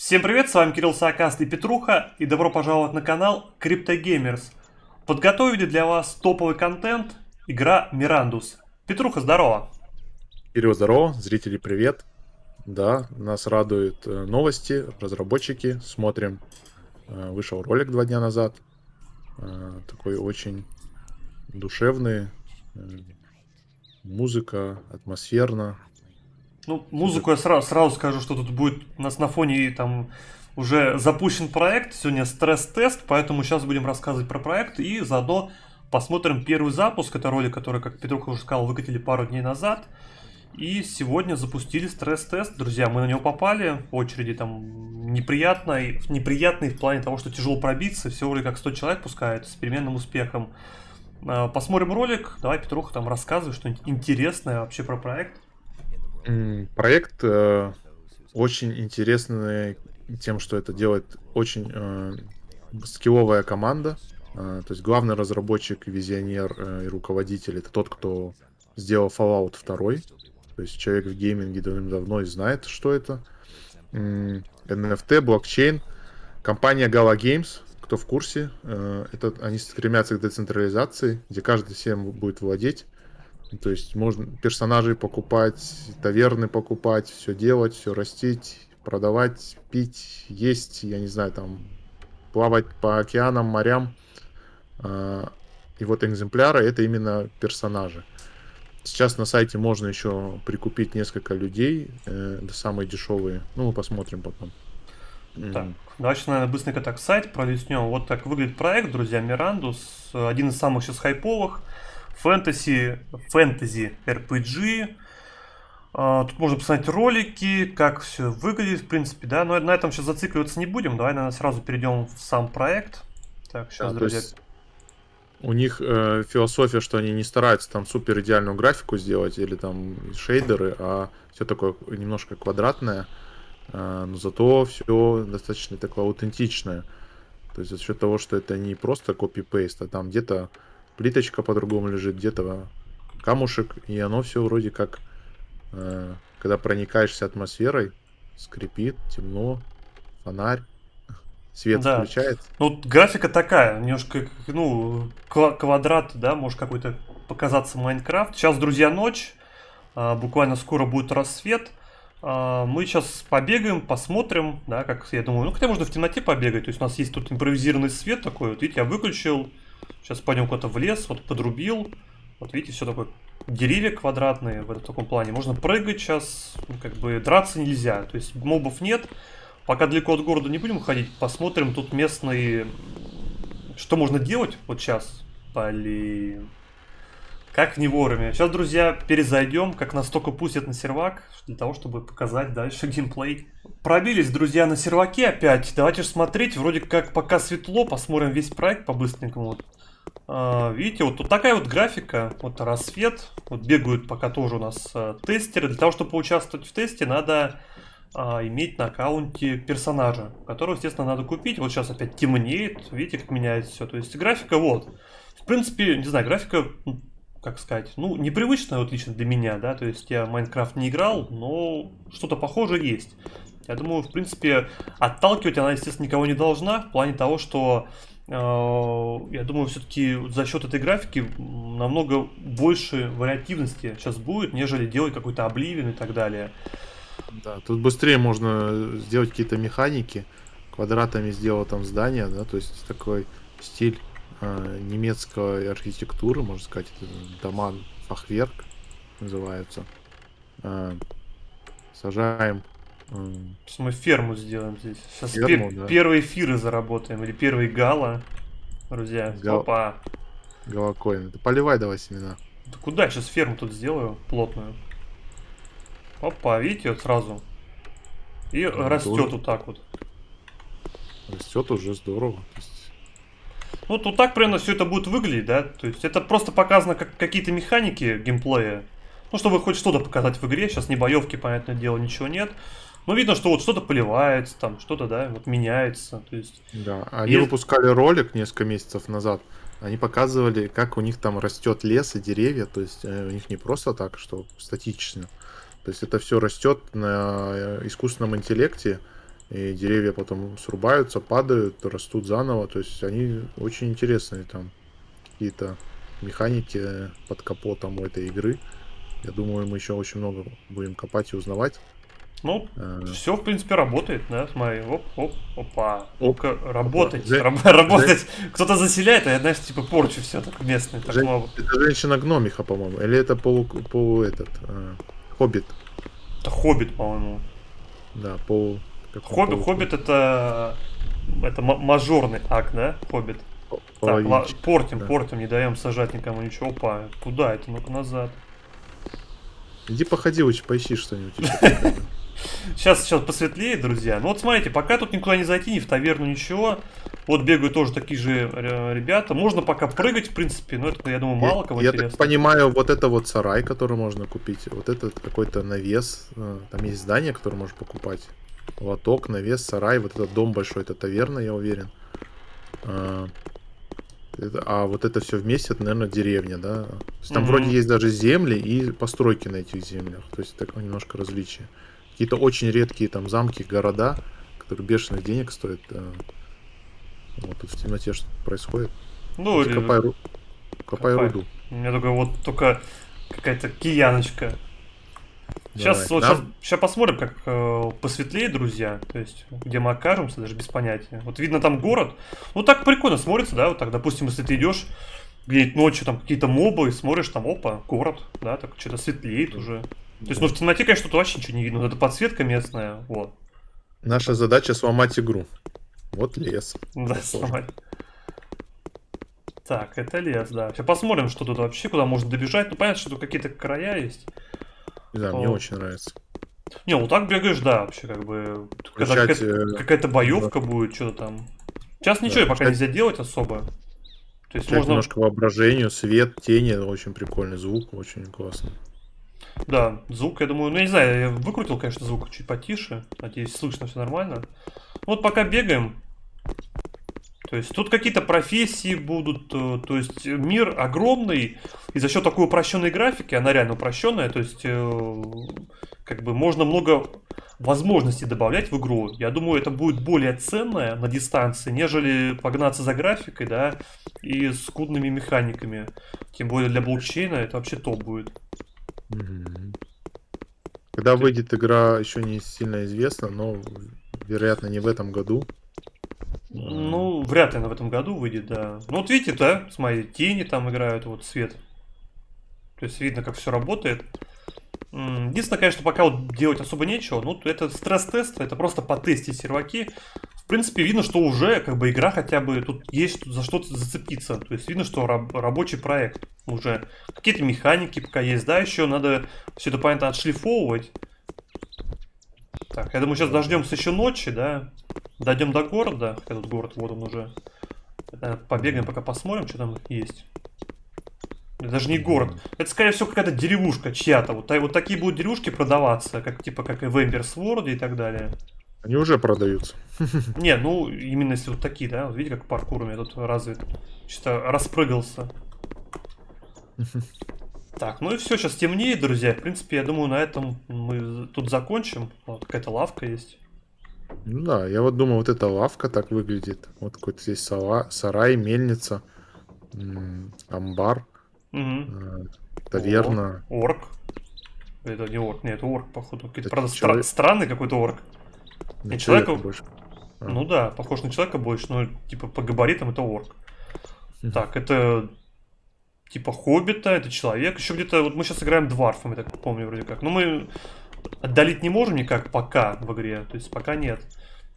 Всем привет, с вами Кирилл Саакаст и Петруха, и добро пожаловать на канал CryptoGamers. Подготовили для вас топовый контент, игра Mirandus. Петруха, здорово! Кирилл, здорово, зрители, привет. Да, нас радуют новости, разработчики. Смотрим, вышел ролик 2 дня назад. Такой очень душевный. э, Музыка, атмосферно. Ну, Сюжет. музыку я сразу скажу, что тут будет у нас на фоне там уже запущен проект, сегодня стресс-тест, поэтому сейчас будем рассказывать про проект и заодно посмотрим первый запуск, это ролик, который, как Петруха уже сказал, выкатили пару дней назад. И сегодня запустили стресс-тест, друзья, мы на него попали, по очереди там неприятный в плане того, что тяжело пробиться, всего вроде как 100 человек пускают с переменным успехом. Посмотрим ролик, давай, Петруха, там рассказывай что-нибудь интересное вообще про проект. Проект очень интересный тем, что это делает очень скилловая команда. То есть главный разработчик, визионер и руководитель — это тот, кто сделал Fallout 2. То есть человек в гейминге давным-давно и знает, что это. NFT, блокчейн. Компания Gala Games, кто в курсе, это они стремятся к децентрализации, где каждый всем будет владеть. То есть можно персонажей покупать, таверны покупать, все делать, все растить, продавать, пить, есть, я не знаю, там плавать по океанам, морям. А, И вот экземпляры — это именно персонажи. Сейчас на сайте можно еще прикупить несколько людей, самые дешевые. Ну, мы посмотрим потом. Так, М, давайте, наверное, быстренько так сайт пролистнем. Вот так выглядит проект, друзья, Мирандус. Один из самых сейчас хайповых. Фэнтези RPG. Тут можно посмотреть ролики, как все выглядит, в принципе, да. Но на этом сейчас зацикливаться не будем. Давай, наверное, сразу перейдем в сам проект. Так, сейчас, Да, то друзья. есть у них философия, что они не стараются там супер идеальную графику сделать или там шейдеры, а все такое немножко квадратное, но зато все достаточно такое аутентичное. То есть за счет того, что это не просто копи-пейст, а там где-то плиточка по-другому лежит, где-то камушек, и оно все вроде как, когда проникаешься атмосферой, скрипит, темно, фонарь, свет Да. включается. Ну, вот графика такая, немножко, ну, квадрат, да, может какой-то показаться Майнкрафт. Сейчас, друзья, ночь, буквально скоро будет рассвет. Мы сейчас побегаем, посмотрим, да, как я думаю, ну, хотя можно в темноте побегать, то есть у нас есть тут импровизированный свет такой, вот видите, я выключил, сейчас пойдем куда-то в лес, вот подрубил, вот видите, все такое, деревья квадратные в этом таком плане, можно прыгать сейчас, ну, как бы драться нельзя, то есть мобов нет. Пока далеко от города не будем ходить, посмотрим тут местные, что можно делать вот сейчас. Блин. Как не вовремя. Сейчас, друзья, перезайдем, как нас только пустят на сервак, для того, чтобы показать дальше геймплей. Пробились, друзья, на серваке опять. Давайте же смотреть, вроде как пока светло, посмотрим весь проект по-быстренькому. Вот. Видите, вот тут такая вот графика, вот рассвет, вот бегают пока тоже у нас тестеры. Для того, чтобы поучаствовать в тесте, надо иметь на аккаунте персонажа, которого, естественно, надо купить. Вот сейчас опять темнеет, видите, как меняется все. То есть графика вот. В принципе, не знаю, графика, ну, как сказать, ну, непривычная вот лично для меня, да, то есть я в Майнкрафт не играл, но что-то похожее есть. Я думаю, в принципе, отталкивать она, естественно, никого не должна, в плане того, что я думаю, все-таки за счет этой графики намного больше вариативности сейчас будет, нежели делать какой-то обливин и так далее. Да, тут быстрее можно сделать какие-то механики. Квадратами сделал там здание, да, то есть такой стиль немецкой архитектуры, можно сказать, это дома фахверк называются. А, Сажаем Сейчас мы ферму сделаем здесь. Сейчас ферму, да, первые эфиры заработаем. Или первые гала. Друзья, гал- опа. галакоин. Это поливай давай семена. Да куда я сейчас ферму тут сделаю? Плотную. Опа, видите, вот сразу. И Ну, это растет уже вот так вот. растет уже здорово. То есть, Вот так примерно все это будет выглядеть, да? То есть это просто показано как какие-то механики геймплея. Ну, чтобы хоть что-то показать в игре. Сейчас ни боевки, понятное дело, ничего нет. Но видно, что вот что-то поливается, там что-то, да, вот меняется. То есть. да, они И выпускали ролик несколько месяцев назад. Они показывали, как у них там растет лес и деревья. То есть у них не просто так, что статично. То есть это все растет на искусственном интеллекте. и деревья потом срубаются, падают, растут заново. То есть они очень интересные там какие-то механики под капотом у этой игры. Я думаю, мы еще очень много будем копать и узнавать. Ну, Э, все, в принципе, работает, да, смотри, оп, оп, опа. Оп, Ну-ка, опа, работать, Же- Же- работать. Кто-то заселяет, а я, знаешь, типа порчу все так местный, так много. это женщина-гномиха, по-моему. Или это хоббит. Это хоббит, по-моему. Да, как он, Хоббит это мажорный акт, да, хоббит. Так, половинчик. портим, Да. портим, не даем сажать никому ничего. Опа, куда это? Ну-ка назад. Иди походи, лучше поищи что-нибудь еще прикольное. Сейчас посветлеет, друзья. Ну вот смотрите, пока тут никуда не зайти, ни в таверну, ничего. Вот бегают тоже такие же ребята. Можно пока прыгать, в принципе, но это, я думаю, Я, мало кому я так интересно. понимаю, вот это вот сарай, который можно купить, вот этот какой-то навес, там есть здание, которое можно покупать. Лоток, навес, сарай, вот этот дом большой, это таверна, я уверен. А, а вот это все вместе, это, наверное, деревня, да? То есть там вроде Мгм. есть даже земли и постройки на этих землях. То есть такое немножко различие. Какие-то очень редкие там замки, города, которые бешеных денег стоят. Вот тут в темноте что происходит. Ну, Иди или копай копай. руду. У меня только какая-то кияночка. Давай. Сейчас посмотрим, как посветлеет, друзья. То есть, где мы окажемся, даже без понятия. Вот видно там город. Ну, так прикольно смотрится, да, вот так, допустим, если ты идешь где-нибудь ночью, там какие-то мобы, смотришь, там, опа, город, да, так что-то светлеет уже. То есть, ну, в темноте, конечно, тут вообще ничего не видно. Вот это подсветка местная, вот. Наша задача сломать игру. Вот лес. Да, Похоже. сломать. Так, это лес, да. Сейчас посмотрим, что тут вообще, куда можно добежать. Ну, понятно, что тут какие-то края есть. Не знаю, мне О, очень нравится. не, вот так бегаешь, да, вообще, как бы, когда Включать, какая-то да, боевка будет, что-то там. Сейчас да, ничего пока включать, нельзя делать особо. То есть включать можно, немножко воображению, свет, тени, очень прикольный звук, очень классно. да, звук, я думаю, ну, я не знаю, я выкрутил, конечно, звук чуть потише. Надеюсь, слышно все нормально. Вот пока бегаем, то есть тут какие-то профессии будут, то есть мир огромный, и за счет такой упрощенной графики, она реально упрощенная, то есть как бы можно много возможностей добавлять в игру. Я думаю, это будет более ценное на дистанции, нежели погнаться за графикой, да, и скудными механиками. Тем более для блокчейна это вообще топ будет. Мгм. Когда Ты- выйдет игра, еще не сильно известно, но, вероятно, не в этом году. А, Ну, вряд ли она в этом году выйдет, да. Ну вот видите, да, смотри, тени там играют, вот свет. То есть видно, как все работает. Единственное, конечно, пока вот делать особо нечего. Ну, это стресс-тест, это просто потестить серваки. В принципе, видно, что уже как бы игра хотя бы тут есть за что-то зацепиться. То есть видно, что рабочий проект уже. Какие-то механики пока есть, да, еще надо все это, понятно, отшлифовывать. Так, я думаю, сейчас да. дождемся еще ночи, да. Дойдем до города. Хотя тут город, вот он уже. Побегаем, Мгм. пока посмотрим, что там есть. Это даже не город. Мгм. Это, скорее всего, какая-то деревушка чья-то. Вот такие будут деревушки продаваться, как типа как и в Эмберс и так далее. Они уже продаются. Не, ну, именно если вот такие, да. Вот видите, как паркур у меня тут развит. Чисто распрыгался. Так, ну и все, сейчас темнеет, друзья. В принципе, я думаю, на этом мы тут закончим. Вот какая-то лавка есть. Ну да, я вот думаю, вот эта лавка так выглядит. Вот какой-то здесь сарай, мельница, амбар, Угу. э, О, таверна. орк. Это не орк, нет, это орк, походу. Какой-то, Это правда, человек, странный какой-то орк. на Не, человека человека, больше. А. ну да, похож на человека больше, но типа по габаритам это орк. Мгм. Так, это типа хоббита, это человек. Еще где-то, вот мы сейчас играем дварфом, я так помню, вроде как. Но мы отдалить не можем никак пока в игре, то есть пока нет.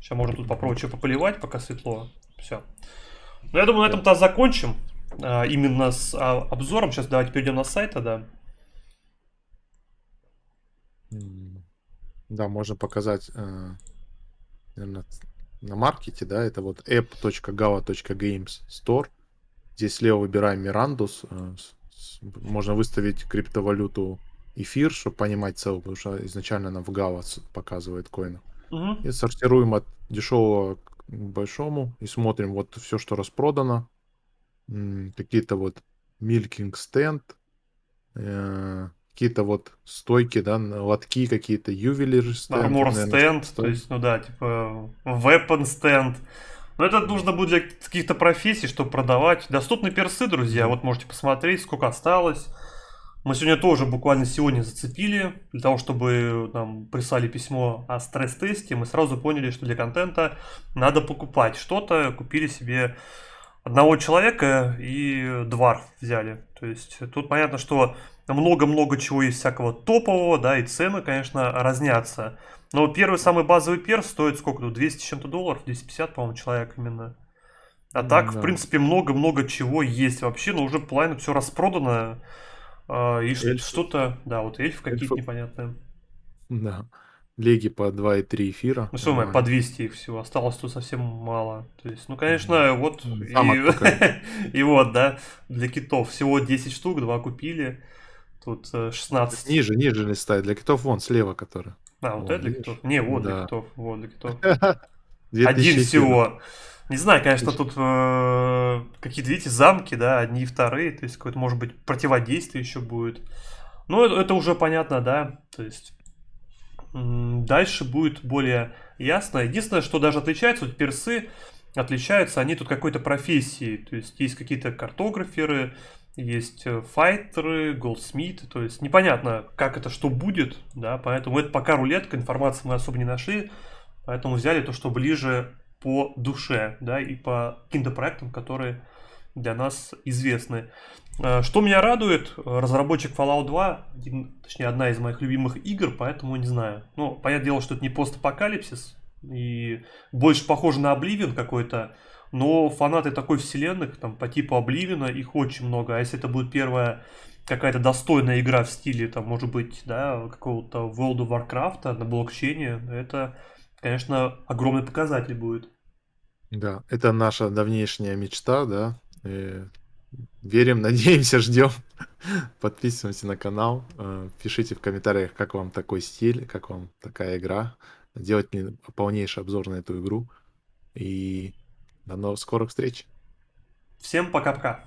Сейчас можно тут попробовать что пополивать, пока светло. Все. Ну, я думаю, на Да. этом-то закончим. Именно с обзором. Сейчас давайте перейдем на сайт тогда. М, Да, можно показать, наверное, на маркете, да, это вот app.gala.games store. Здесь слева выбираем Мирандус. Можно выставить криптовалюту эфир, чтобы понимать цену, потому что изначально она в Гала показывает коины. Угу. И сортируем от дешевого к большому и смотрим вот все, что распродано. Какие-то вот milking стенд, какие-то вот стойки, да, лотки какие-то, ювелир стенд, Armor наверное, stand, то стенд. есть, ну да, типа weapon stand. Но это нужно будет для каких-то профессий, чтобы продавать. Доступны персы, друзья, Да. вот можете посмотреть, сколько осталось. Мы сегодня тоже буквально сегодня зацепили, для того, чтобы нам прислали письмо о стресс-тесте, мы сразу поняли, что для контента надо покупать что-то, купили себе одного человека и дварф взяли. То есть тут понятно, что много-много чего есть всякого топового, да, и цены, конечно, разнятся. Но первый самый базовый перс стоит сколько тут, 200 с чем-то долларов, 250, по-моему, человек именно. А так, в Да. принципе, много-много чего есть вообще, но уже половина все распродано. И Эльфы. что-то, да, вот эльфы какие-то Эльфы, непонятные. да. Леги по 2,3 эфира. Ну, что мы, по Нормально. 200 их всего, осталось тут совсем мало. То есть, ну, Мгм. конечно, вот Замок и, пока. и вот, да, для китов всего 10 штук, 2 купили, тут 16. Ниже, ниже листай. Для китов вон слева, который. А, вот это Вон, для китов? видишь? Не, вот для Да. китов, вот для китов. Один 2000 эфира. всего. Не знаю, конечно, 2000. тут какие-то, видите, замки, да, одни и вторые, то есть какое-то, может быть, противодействие еще будет. Ну, это уже понятно, да, то есть дальше будет более ясно. Единственное, что даже отличается, вот персы отличаются, они тут какой-то профессией. То есть есть какие-то картограферы, есть файтеры, голдсмиты. То есть непонятно, как это, что будет, да, поэтому это пока рулетка, информации мы особо не нашли. Поэтому взяли то, что ближе по душе, да, и по каким-то проектам, которые для нас известны. Что меня радует, разработчик Fallout 2, точнее, одна из моих любимых игр, поэтому не знаю. Ну, понятное дело, что это не постапокалипсис, и больше похоже на Oblivion какой-то, но фанаты такой вселенных, там, по типу Oblivion, их очень много. А если это будет первая какая-то достойная игра в стиле, там, может быть, да, какого-то World of Warcraft на блокчейне, это, конечно, огромный показатель будет. Да, это наша давнейшняя мечта, да. Верим, надеемся, ждем. Подписываемся на канал, пишите в комментариях, как вам такой стиль, как вам такая игра. Делать мне полнейший обзор на эту игру. И до новых скорых встреч. Всем пока-пока.